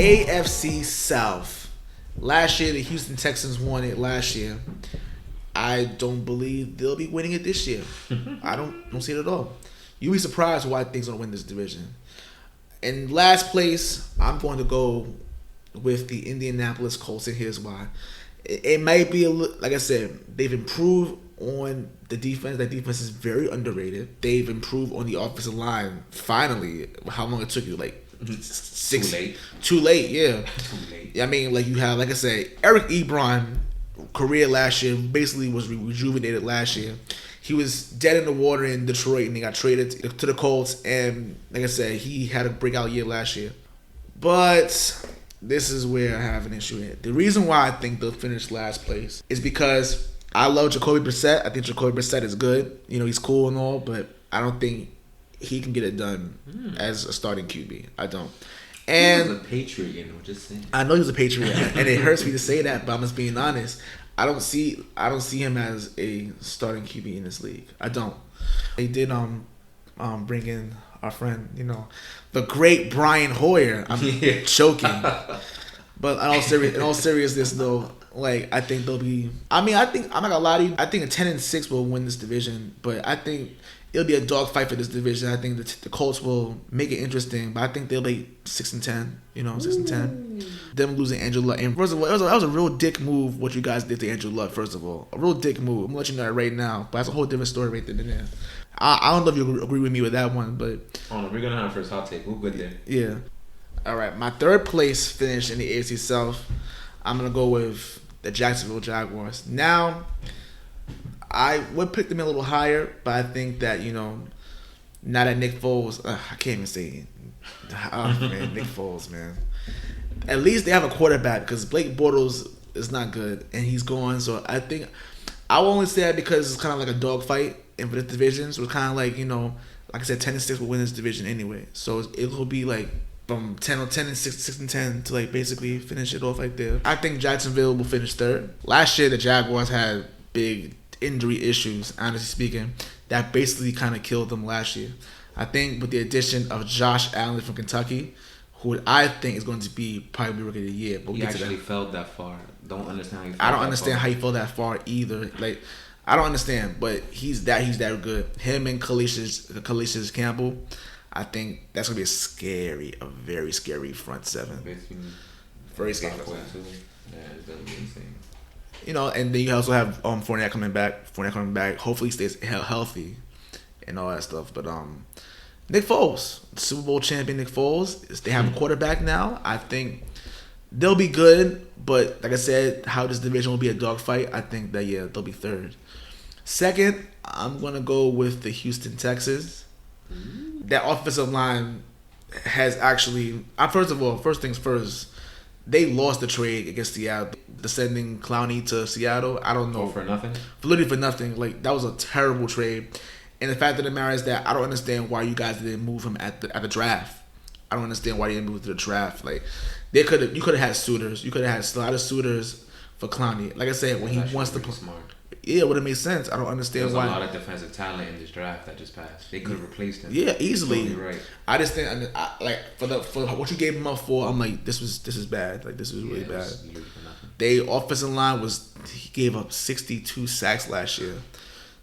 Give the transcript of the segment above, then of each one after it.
AFC South. Last year, the Houston Texans won it last year. I don't believe they'll be winning it this year. I don't see it at all. You'll be surprised why things don't win this division. In last place, I'm going to go with the Indianapolis Colts, and here's why. It might be like I said, they've improved on the defense. That defense is very underrated. They've improved on the offensive line. Finally, how long it took you? Like 6. Too late. Yeah. Too late. I mean, like you have, like I said, Eric Ebron career last year basically was rejuvenated last year. He was dead in the water in Detroit, and he got traded to the Colts. And like I said, he had a breakout year last year. But this is where I have an issue here. The reason why I think they'll finish last place is because I love Jacoby Brissett. I think Jacoby Brissett is good. You know, he's cool and all, but I don't think he can get it done as a starting QB. I don't. And he was a Patriot, you know, just saying. I know he's a Patriot, and it hurts me to say that, but I'm just being honest. I don't see him as a starting QB in this league. I don't. He did bring in our friend, you know, the great Brian Hoyer. I'm choking. But in all seriousness though, like I think they'll be. I mean, I'm not gonna lie to you. I think a 10-6 will win this division, but I think it'll be a dogfight for this division. I think the Colts will make it interesting, but I think they'll be 6-10. You know, 6-10. Them losing Andrew Luck, and first of all, that was a real dick move. What you guys did to Andrew Luck, first of all, a real dick move. I'm gonna let you know that right now, but that's a whole different story right there. I don't know if you agree with me with that one, but we're gonna have our first hot take. We're good there. Yeah. All right, my third place finish in the AFC South. I'm gonna go with the Jacksonville Jaguars. Now, I would pick them a little higher, but I think that, you know, now that Nick Foles, I can't even say it. Oh, man, Nick Foles, man. At least they have a quarterback, because Blake Bortles is not good, and he's gone. So I think I will only say that because it's kind of like a dogfight in this division. So it's kind of like, you know, like I said, 10-6 will win this division anyway. So it will be like from 10-6, 6-10 to like basically finish it off like there. I think Jacksonville will finish third. Last year, the Jaguars had big injury issues, honestly speaking, that basically kind of killed them last year. I think with the addition of Josh Allen from Kentucky, who I think is going to be probably Rookie of the Year. But he actually fell that far. Don't understand how he fell I don't understand how he fell that far either. Like, I don't understand, but he's that good. Him and Calais Campbell, I think that's gonna be a very scary front seven. Very scary. Yeah, it's gonna be insane. You know, and then you also have Fournette coming back. Hopefully, he stays healthy and all that stuff. But Nick Foles, Super Bowl champion Nick Foles, they have a quarterback now. I think they'll be good, but like I said, how this division will be a dogfight, I think that, yeah, they'll be third. Second, I'm going to go with the Houston Texans. That offensive line has actually... First things first, they lost the trade against Seattle. Sending Clowney to Seattle, I don't know. For nothing? Literally for nothing. Like, that was a terrible trade. And the fact of the matter is that I don't understand why you guys didn't move him at the draft. I don't understand why you didn't move to the draft. Like, you could have had suitors. You could have had a lot of suitors for Clowney. Like I said, when he wants to play, yeah, it would have made sense. I don't understand why. There's a lot of defensive talent in this draft that just passed. They could have replaced him. Yeah, easily. Totally right. I just think, like, for what you gave him up for, I'm like, this is bad. Like, this is really bad. They offensive line he gave up 62 sacks last year.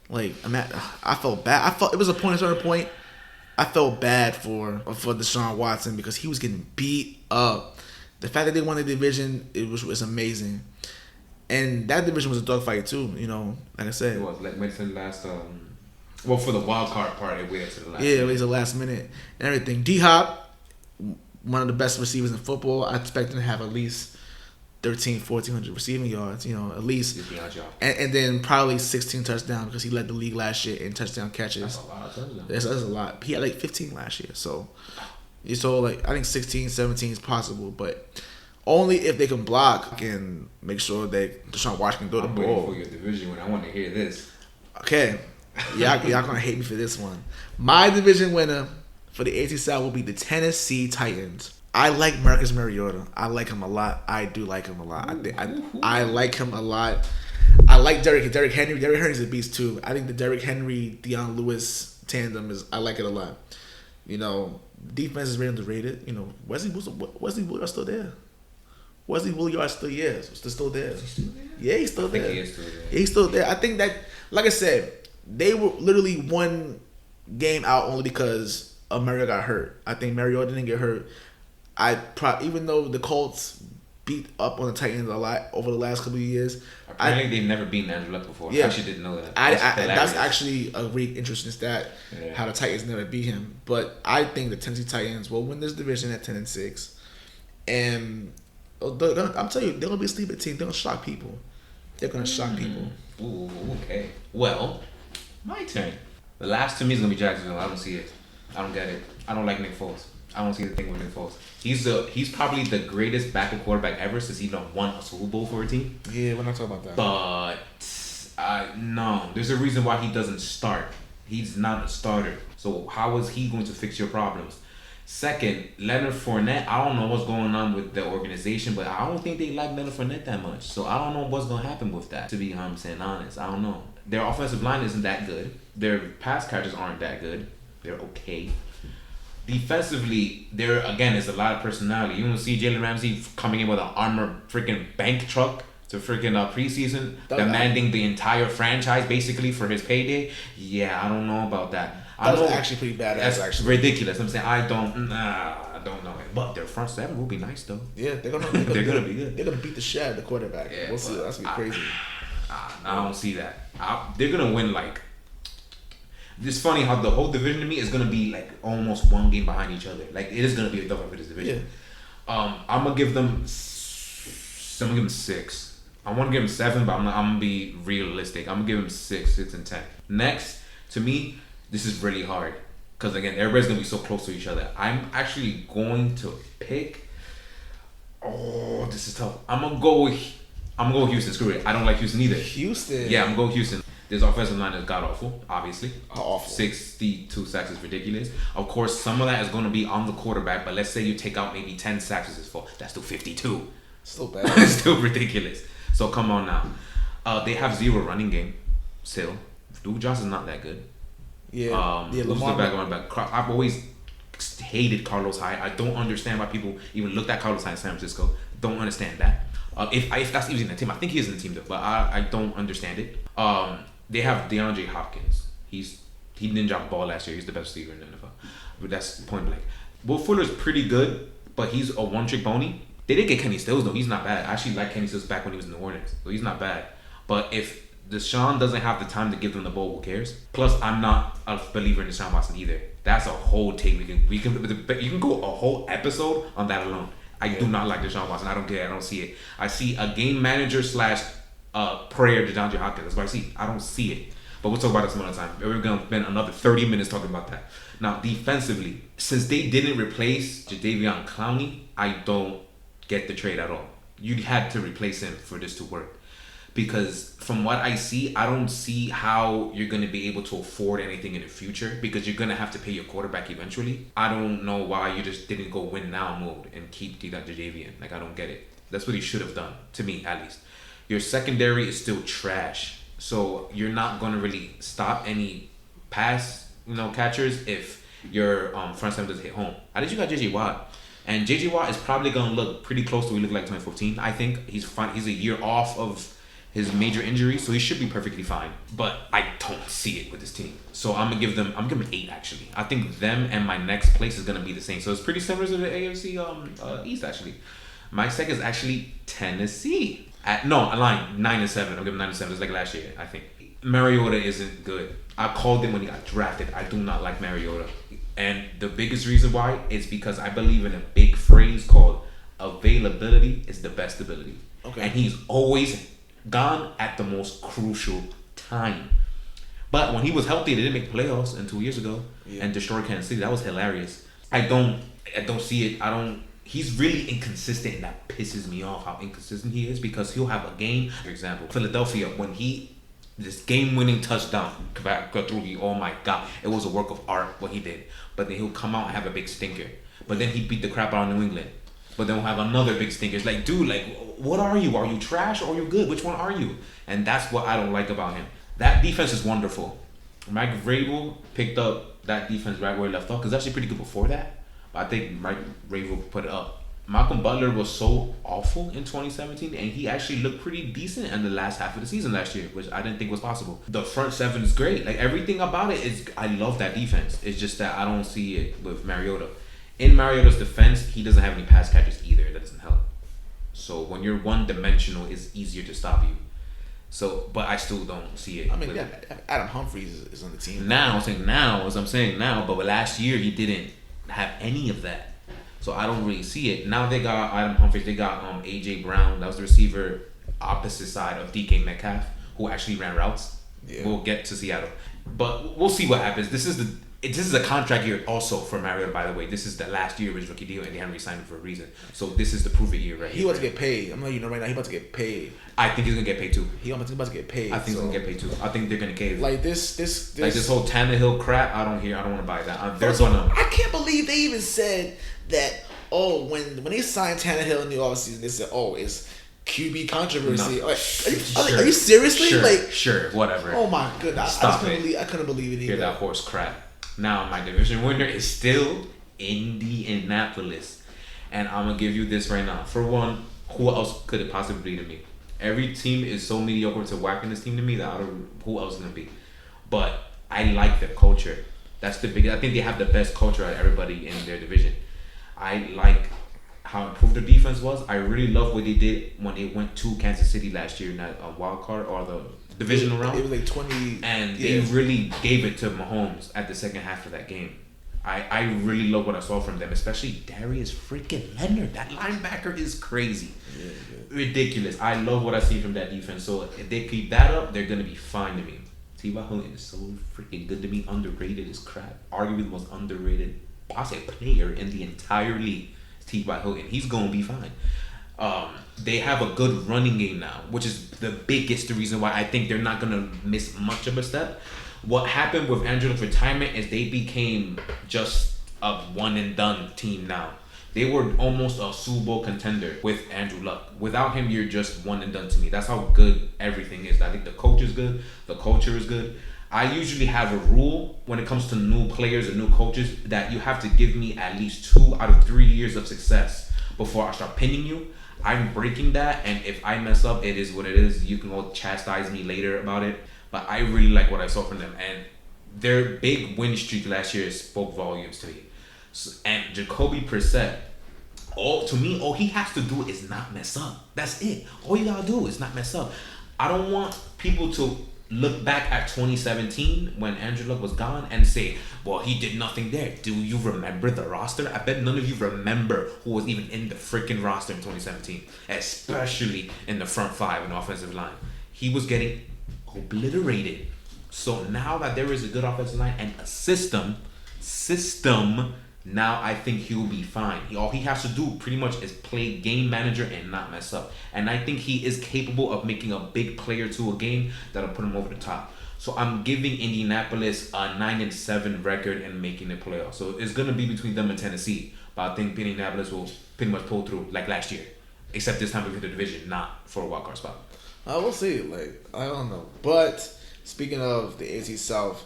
Like, I felt bad. It was a certain point. I felt bad for Deshaun Watson because he was getting beat up. The fact that they won the division, it was amazing. And that division was a dogfight too, you know, like I said. It was, like, went to the last, for the wild card part, it went to the last minute. Yeah, it was the last minute and everything. D-Hop, one of the best receivers in football. I expect him to have at least 1,400 receiving yards, you know, at least. And then probably 16 touchdowns because he led the league last year in touchdown catches. That's a lot of touchdowns. That's a lot. He had like 15 last year. So like, I think 16, 17 is possible, but only if they can block and make sure that Deshaun Watson can throw the ball. I'm waiting for your division when I want to hear this. Okay. Y'all gonna hate me for this one. My division winner for the AFC South will be the Tennessee Titans. I like Marcus Mariota. I like him a lot. I do like him a lot. I like him a lot. I like Derrick Henry. Derrick Henry's a beast too. I think the Derrick Henry, Deion Lewis tandem I like it a lot. defense is really underrated. Wesley Williams still there. Wesley Williams still there. Yeah, he's still there. He is still there. He's still there. I think that, like I said, they were literally one game out only because Mariota got hurt. I think Mariota didn't get hurt. Even though the Colts beat up on the Titans a lot over the last couple of years. Apparently, they've never beaten Andrew Luck before. Yeah, I actually didn't know that. That's actually a really interesting stat. Yeah. How the Titans never beat him, but I think the Tennessee Titans will win this division at 10-6, and I'm telling you, they're gonna be a sleeper team. They're gonna shock people. They're gonna shock people. Ooh, okay. Well, my turn. The last to me is gonna be Jacksonville. I don't see it. I don't get it. I don't like Nick Foles. I don't see the thing with Nick Foles. He's probably the greatest backup quarterback ever since he won a Super Bowl for a team. Yeah, we're not talking about that. But no, there's a reason why he doesn't start. He's not a starter. So how is he going to fix your problems? Second, Leonard Fournette. I don't know what's going on with the organization, but I don't think they like Leonard Fournette that much. So I don't know what's going to happen with that. To be saying honest, I don't know. Their offensive line isn't that good. Their pass catchers aren't that good. They're okay. Defensively, there again is a lot of personality. You don't see Jalen Ramsey coming in with an armored freaking bank truck to freaking preseason, demanding the entire franchise basically for his payday. Yeah, I don't know about that. That's actually pretty badass. That's actually ridiculous. I'm saying I don't know. But their front seven will be nice though. Yeah, they're gonna be good. They're gonna beat the shit out of the quarterback. Yeah, we'll see. That's gonna be crazy. I don't see that. They're gonna win like. It's funny how the whole division to me is gonna be like almost one game behind each other. Like it is gonna be a tough for this division. Yeah. I'm gonna give them 6. I want to give them 7, but I'm gonna be realistic. I'm gonna give them 6 and 10. Next, to me, this is really hard because again, everybody's gonna be so close to each other. I'm actually going to pick. Oh, this is tough. I'm gonna go with Houston. Screw it. I don't like Houston either. Houston. Yeah, I'm gonna go with Houston. This offensive line is god awful, obviously. Awful. 62 sacks is ridiculous. Of course, some of that is going to be on the quarterback, but let's say you take out maybe 10 sacks as his fault. That's still 52. Still bad. It's still ridiculous. So come on now. They have 0 running game still. Duke Johnson's not that good. Yeah. Who's the back? I've always hated Carlos Hyde. I don't understand why people even looked at Carlos Hyde in San Francisco. Don't understand that. If that's even in the team, I think he is in the team though, but I don't understand it. They have DeAndre Hopkins. He didn't drop the ball last year. He's the best receiver in the NFL. But that's point blank. Will Fuller's pretty good, but he's a one-trick pony. They did get Kenny Stills though. He's not bad. I actually like Kenny Stills back when he was in the Hornets, so he's not bad. But if Deshaun doesn't have the time to give them the ball, who cares? Plus, I'm not a believer in Deshaun Watson either. That's a whole take. You can go a whole episode on that alone. I do not like Deshaun Watson. I don't care. I don't see it. I see a game manager / prayer to DeAndre Hopkins. That's what I see. I don't see it. But we'll talk about this some other time. We're going to spend another 30 minutes talking about that. Now, defensively, since they didn't replace Jadeveon Clowney, I don't get the trade at all. You had to replace him for this to work. Because from what I see, I don't see how you're going to be able to afford anything in the future because you're going to have to pay your quarterback eventually. I don't know why you just didn't go win now mode and keep Jadeveon. Like, I don't get it. That's what he should have done, to me at least. Your secondary is still trash. So you're not going to really stop any pass, catchers if your front seven doesn't hit home. At least you got J.J. Watt. And J.J. Watt is probably going to look pretty close to what he looked like 2014. I think he's fine. He's a year off of his major injury, so he should be perfectly fine. But I don't see it with this team. So I'm gonna give them 8 actually. I think them and my next place is gonna be the same. So it's pretty similar to the AFC East actually. My second is actually Tennessee. I'm lying. 9-7. I'll give them 9-7. It's like last year, I think. Mariota isn't good. I called him when he got drafted. I do not like Mariota. And the biggest reason why is because I believe in a big phrase called availability is the best ability. Okay. And he's always gone at the most crucial time. But when he was healthy, they didn't make playoffs 2 years ago and destroyed Kansas City. That was hilarious. I don't see it. He's really inconsistent, and that pisses me off how inconsistent he is because he'll have a game. For example, Philadelphia, when this game-winning touchdown got through, oh my God, it was a work of art what he did. But then he'll come out and have a big stinker. But then he beat the crap out of New England. But then we'll have another big stinker. It's like, dude, what are you? Are you trash or are you good? Which one are you? And that's what I don't like about him. That defense is wonderful. Mike Vrabel picked up that defense right where he left off, because actually pretty good before that. But I think Mike Vrabel put it up. Malcolm Butler was so awful in 2017, and he actually looked pretty decent in the last half of the season last year, which I didn't think was possible. The front seven is great. Like, everything about it is, I love that defense. It's just that I don't see it with Mariota. In Mariota's defense, he doesn't have any pass catchers either. That doesn't help. So when you're one-dimensional, it's easier to stop you. So, but I still don't see it. I mean, yeah, Adam Humphries is on the team. But last year he didn't have any of that. So I don't really see it. Now they got Adam Humphries. They got AJ Brown. That was the receiver opposite side of DK Metcalf, who actually ran routes. Yeah. We'll get to Seattle, but we'll see what happens. This is a contract year also for Mariota, by the way. This is the last year of his rookie deal, and they haven't re-signed him for a reason. So this is the prove it year right here. He about to get paid. I'm letting you know right now. He about to get paid. I think he's gonna get paid too. He about to get paid. I think he's gonna get paid too. I think they're gonna cave. Like this whole Tannehill crap. I don't want to buy that. I can't believe they even said that. Oh, when they signed Tannehill in the offseason, they said, "Oh, it's QB controversy." No. Are you seriously? Sure, whatever. Oh my goodness! I couldn't believe it either. Hear that horse crap. Now my division winner is still Indianapolis, and I'm gonna give you this right now. For one, who else could it possibly be to me? Every team is so mediocre to whacking this team to me that I don't. Who else is gonna be? But I like their culture. That's the biggest. I think they have the best culture out of everybody in their division. I like how improved their defense was. I really love what they did when they went to Kansas City last year in that wild card or the divisional round. It was like 20. And they really gave it to Mahomes at the second half of that game. I really love what I saw from them, especially Darius freaking Leonard. That linebacker is crazy. Yeah. Ridiculous. I love what I see from that defense. So if they keep that up, they're going to be fine to me. T.Y. Hilton is so freaking good to me. Underrated as crap. Arguably the most underrated player in the entire league. T.Y. Hilton. He's going to be fine. They have a good running game now, which is the reason why I think they're not going to miss much of a step. What happened with Andrew's retirement is they became just a one and done team now. They were almost a Super Bowl contender with Andrew Luck. Without him, you're just one and done to me. That's how good everything is. I think the coach is good. The culture is good. I usually have a rule when it comes to new players and new coaches that you have to give me at least 2 out of 3 years of success before I start pinning you. I'm breaking that, and if I mess up, it is what it is. You can all chastise me later about it, but I really like what I saw from them, and their big win streak last year spoke volumes to me. So, and Jacoby Brissett, all he has to do is not mess up. That's it. All you gotta do is not mess up. I don't want people to look back at 2017 when Andrew Luck was gone and say, well, he did nothing there. Do you remember the roster? I bet none of you remember who was even in the freaking roster in 2017, especially in the front five and offensive line. He was getting obliterated. So now that there is a good offensive line and a system, now I think he'll be fine. All he has to do pretty much is play game manager and not mess up. And I think he is capable of making a big play or two a game that'll put him over the top. So I'm giving Indianapolis a 9-7 record and making the playoffs. So it's going to be between them and Tennessee. But I think Indianapolis will pretty much pull through like last year. Except this time we hit the division, not for a wildcard spot. We'll see. I don't know. But speaking of the AFC South,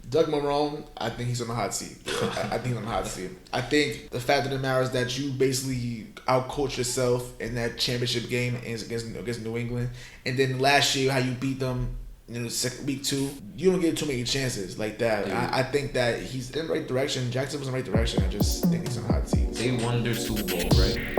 Doug Marrone, I think he's on the hot seat. I think he's on the hot seat. I think the fact of the matter is that you basically outcoached yourself in that championship game against New England. And then last year, how you beat them in the week 2, you don't get too many chances like that. Yeah. I think that he's in the right direction. Jacksonville's in the right direction. I just think he's on the hot seat. They won their Super Bowl, right?